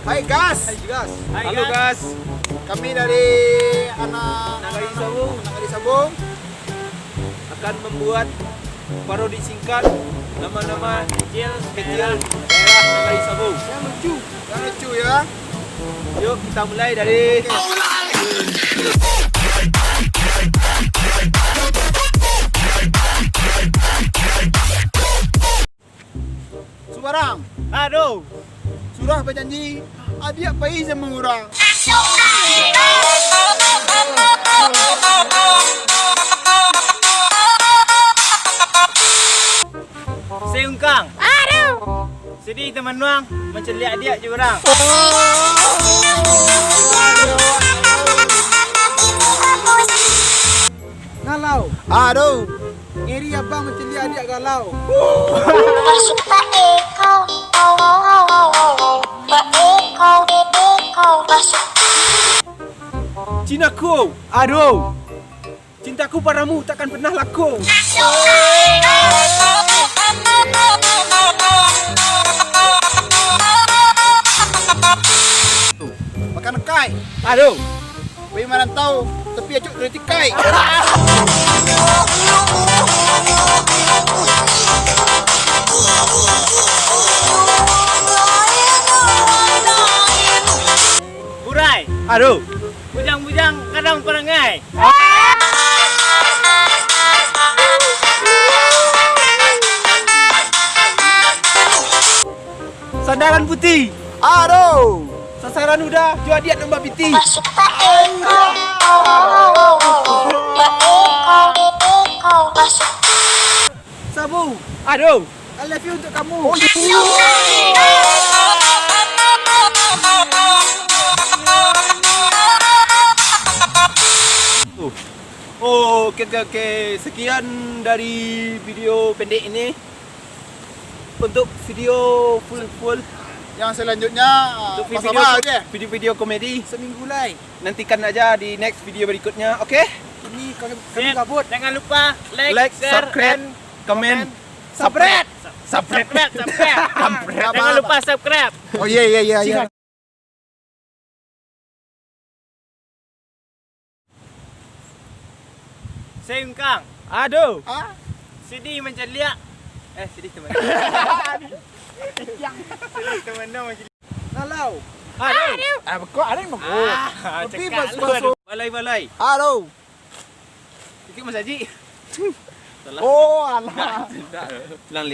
Hai gas. Halo guys, Kami dari anak Nagari Sabung akan membuat parodi singkat nama-nama kecil daerah Nagari Sabung. yang lucu ya. Yuk kita mulai dari Subarang aduh. surah berjanji adik pais yang mengurang. Seungkang. Aduh. Sedih teman nuang menceliak dia je orang. Galau. Aduh. Ngeri abang macam dia adik galau. Masuk Pak Eko, Pak Eko, Eko, masuk. Cinaku. Aduh. Cintaku padamu takkan pernah laku. Makan kai. Aduh. Pergi mana tahu tepi acuk dari tikai. Burai. Aduh. Bujang-bujang kadang perangai. Sandaran putih. Aduh. Sasaran udah, jual dia nambah piti. Masuk Pak Eko, Pak Eko, Eko, masuk. Sabu. Aduh. I love you untuk kamu. Oh, oke. Sekian dari video pendek ini. Untuk video full Yang selanjutnya untuk pasal je. video komedi, Seminggu lagi. nantikan aja di next video berikutnya. Oke? Ini kami kabut. Jangan lupa Like, subscribe, comment, Subscribe. subscribe. Jangan lupa subscribe. Oh iya. Seungkang. Aduh. Ah, Sedih menceliak. Sedih teman. Sedih teman dong menceliak. galau. Aduh. Kok ada yang mau? Tapi Cekak masuk. Balai. Aduh. Ikut Mas Haji. Oh, alah. Bilang lihat.